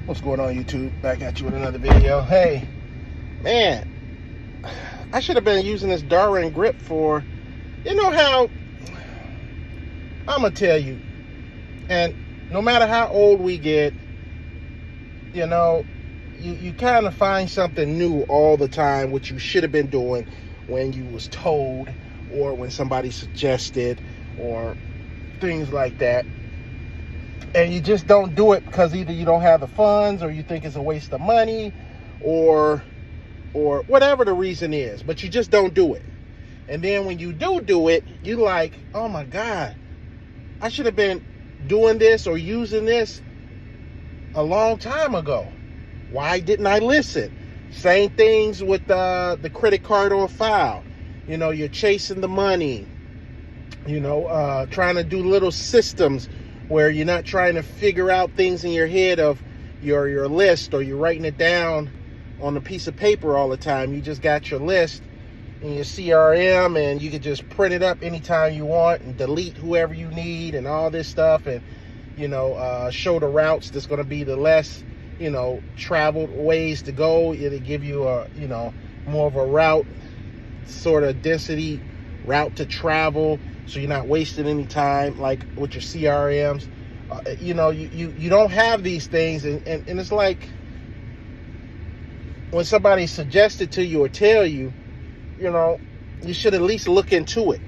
What's going on, YouTube? Back at you with another video. Hey, man, I should have been using this Darwin grip for, you know how, I'm going to tell you, and no matter how old we get, you know, you kind of find something new all the time, which you should have been doing when you was told or when somebody suggested or things like that. And you just don't do it because either you don't have the funds or you think it's a waste of money or whatever the reason is, but you just don't do it. And then when you do it, you like, oh my God, I should have been doing this or using this a long time ago. Why didn't I listen? Same things with the credit card on file. You know, you're chasing the money, you know, trying to do little systems where you're not trying to figure out things in your head of your list, or you're writing it down on a piece of paper all the time. You just got your list in your CRM, and you can just print it up anytime you want and delete whoever you need and all this stuff, and, you know, show the routes that's going to be the less, you know, traveled ways to go. It'll give you a, you know, more of a route, sort of density route to travel, so you're not wasting any time, like with your CRMs. You know, you don't have these things, and it's like when somebody suggests it to you or tell you, you know, you should at least look into it.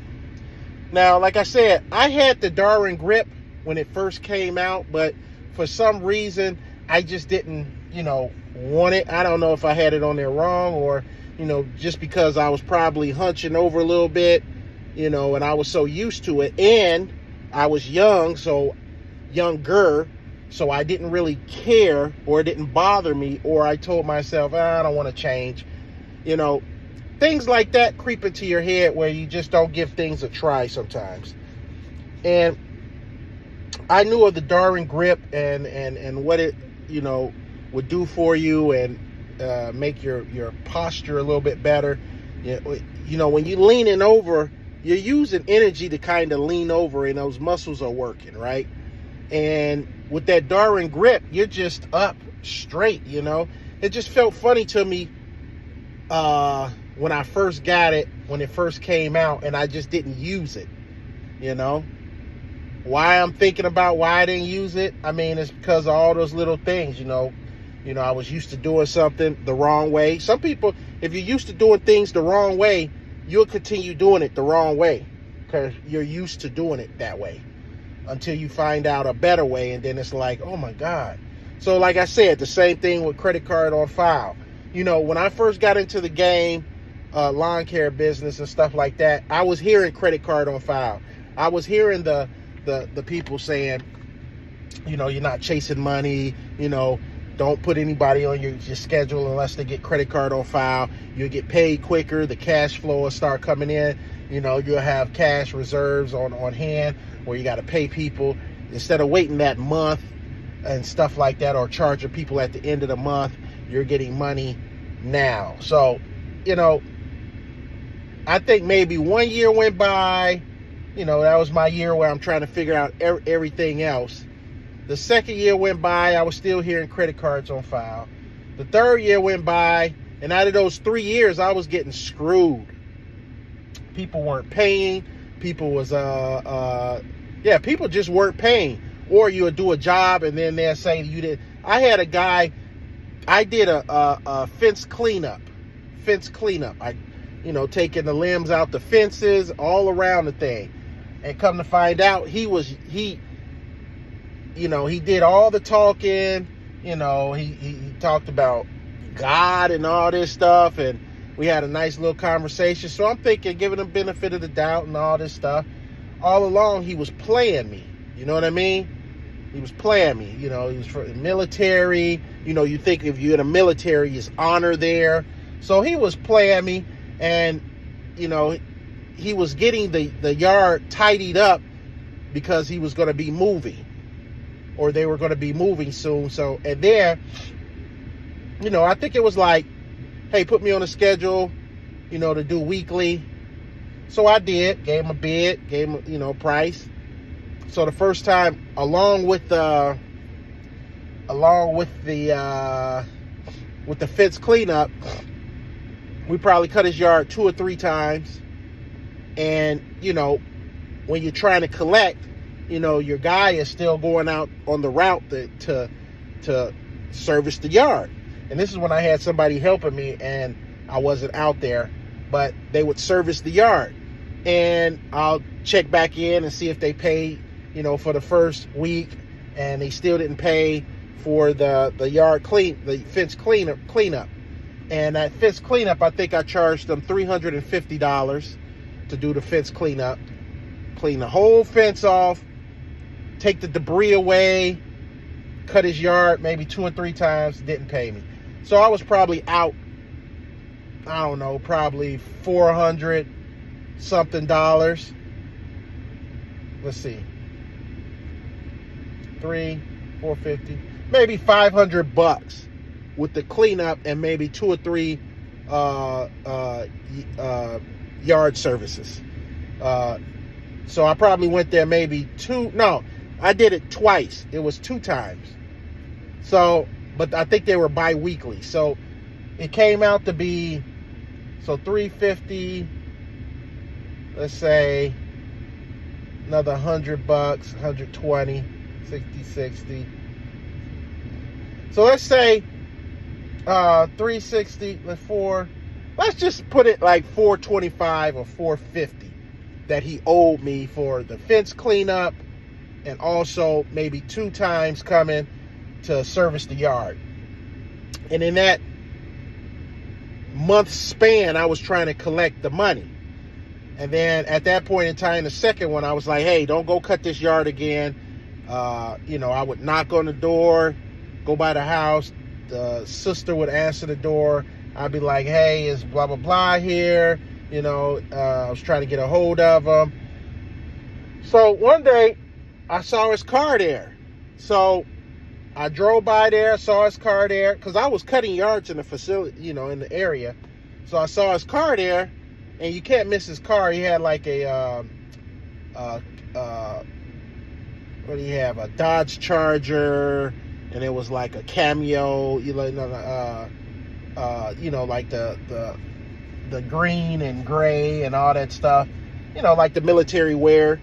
Now, like I said, I had the Darwin grip when it first came out, but for some reason, I just didn't, you know, want it. I don't know if I had it on there wrong, or, you know, just because I was probably hunching over a little bit, you know, and I was so used to it, and I was young, so younger, so I didn't really care, or it didn't bother me, or I told myself, I don't want to change. You know, things like that creep into your head where you just don't give things a try sometimes. And I knew of the Darwin grip and what it, you know, would do for you, and make your posture a little bit better. You know, when you're leaning over, you're using energy to kind of lean over, and those muscles are working, right? And with that Darwin grip, you're just up straight, you know? It just felt funny to me when I first got it, when it first came out, and I just didn't use it, you know? Why I'm thinking about why I didn't use it, I mean, it's because of all those little things, you know? You know, I was used to doing something the wrong way. Some people, if you're used to doing things the wrong way, you'll continue doing it the wrong way because you're used to doing it that way until you find out a better way, and then it's like, oh my God. So like I said, the same thing with credit card on file. You know, when I first got into the game, lawn care business and stuff like that, I was hearing credit card on file. I was hearing the people saying, you know, you're not chasing money, you know, don't put anybody on your schedule unless they get credit card on file. You'll get paid quicker. The cash flow will start coming in. You know, you'll have cash reserves on hand where you got to pay people instead of waiting that month and stuff like that, or charging people at the end of the month. You're getting money now. So, you know, I think maybe 1 year went by. You know, that was my year where I'm trying to figure out everything else. The second year went by, I was still hearing credit cards on file. The third year went by, and out of those 3 years, I was getting screwed. People weren't paying. People was, people just weren't paying. Or you would do a job, and then they'll say you did. I had a guy, I did a fence cleanup. I, you know, taking the limbs out the fences, all around the thing. And come to find out, you know, he did all the talking. You know, he talked about God and all this stuff, and we had a nice little conversation. So I'm thinking, giving him benefit of the doubt and all this stuff. All along, he was playing me. You know what I mean? He was playing me. You know, he was for the military. You know, you think if you're in the military, there's honor there. So he was playing me, and, you know, he was getting the yard tidied up because he was going to be moving, or they were going to be moving soon. So, and then, you know, I think it was like, hey, put me on a schedule, you know, to do weekly. So I did, gave him a bid, gave him, you know, price. So the first time, along with the along with the fence cleanup, we probably cut his yard 2 or 3 times. And, you know, when you're trying to collect, you know, your guy is still going out on the route to service the yard. And this is when I had somebody helping me and I wasn't out there, but they would service the yard. And I'll check back in and see if they paid, you know, for the first week, and they still didn't pay for the fence cleanup. And that fence cleanup, I think I charged them $350 to do the fence cleanup. Clean the whole fence off, take the debris away, cut his yard maybe 2 or 3 times, didn't pay me. So I was probably out, I don't know, probably $400 something. Let's see. 450, maybe $500 with the cleanup and maybe 2 or 3 yard services. So I probably went there maybe I did it twice. It was 2 times. So, but I think they were bi-weekly. So it came out to be, so $350, let's say another $100, 120, 60. So let's say 360, let's just put it like 425 or 450 that he owed me for the fence cleanup, and also maybe 2 times coming to service the yard. And in that month span, I was trying to collect the money. And then at that point in time, the second one, I was like, hey, don't go cut this yard again. You know, I would knock on the door, go by the house. The sister would answer the door. I'd be like, hey, is blah, blah, blah here. You know, I was trying to get a hold of him. So one day I saw his car there. So I drove by there, saw his car there, because I was cutting yards in the facility, you know, in the area. So I saw his car there, and you can't miss his car. He had like a, what do you have? A Dodge Charger, and it was like a Cameo, you know, like the green and gray and all that stuff, you know, like the military wear.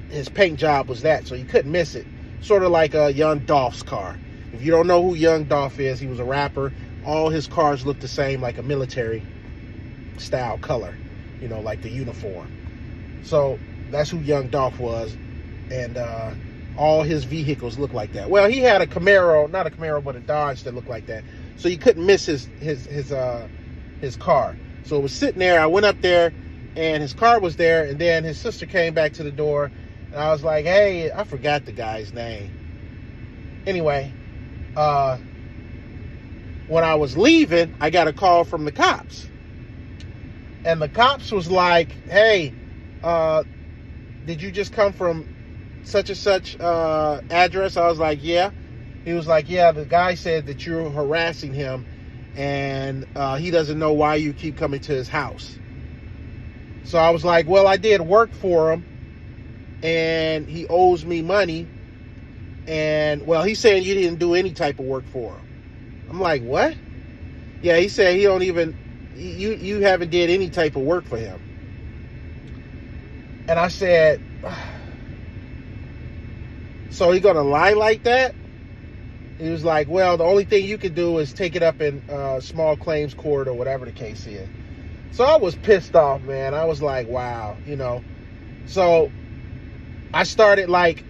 His paint job was that, so you couldn't miss it. Sort of like Young Dolph's car. If you don't know who Young Dolph is, he was a rapper. All his cars look the same, like a military style color, you know, like the uniform. So that's who Young Dolph was, and all his vehicles look like that. Well, he had a Camaro, not a Camaro, but a Dodge that looked like that. So you couldn't miss his car. So it was sitting there. I went up there, and his car was there, and then his sister came back to the door, and I was like, hey, I forgot the guy's name. Anyway, when I was leaving, I got a call from the cops. And the cops was like, hey, did you just come from such and such address? I was like, yeah. He was like, yeah, the guy said that you're harassing him, and he doesn't know why you keep coming to his house. So I was like, well, I did work for him, and he owes me money. And, well, he's saying you didn't do any type of work for him. I'm like, what? Yeah, he said he don't even, you haven't did any type of work for him. And I said, so he gonna lie like that? He was like, well, the only thing you can do is take it up in small claims court or whatever the case is. So I was pissed off, man. I was like, wow, you know. So I started like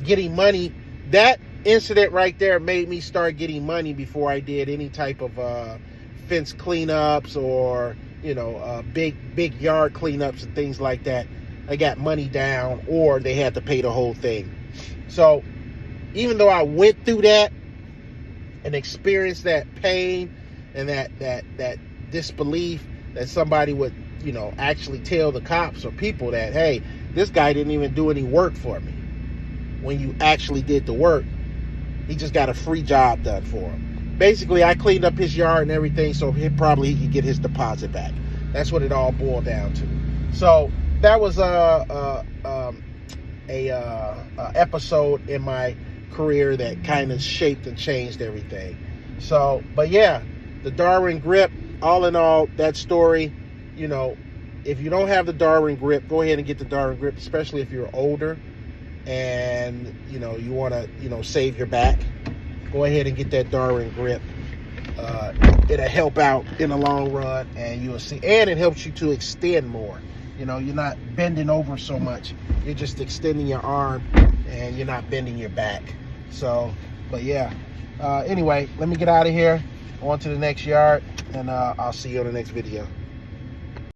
getting money. That incident right there made me start getting money before I did any type of fence cleanups or, you know, big yard cleanups and things like that. I got money down, or they had to pay the whole thing. So even though I went through that and experienced that pain and that disbelief that somebody would, you know, actually tell the cops or people that, hey, this guy didn't even do any work for me, when you actually did the work. He just got a free job done for him. Basically, I cleaned up his yard and everything, so he could get his deposit back. That's what it all boiled down to. So that was a episode in my career that kind of shaped and changed everything. So, but yeah, the Darwin grip, all in all, that story, you know, if you don't have the Darwin grip, go ahead and get the Darwin grip, especially if you're older and, you know, you want to, you know, save your back. Go ahead and get that Darwin grip. It'll help out in the long run, and you'll see, and it helps you to extend more. You know, you're not bending over so much. You're just extending your arm, and you're not bending your back. So, but yeah. Anyway, let me get out of here, on to the next yard, and I'll see you on the next video.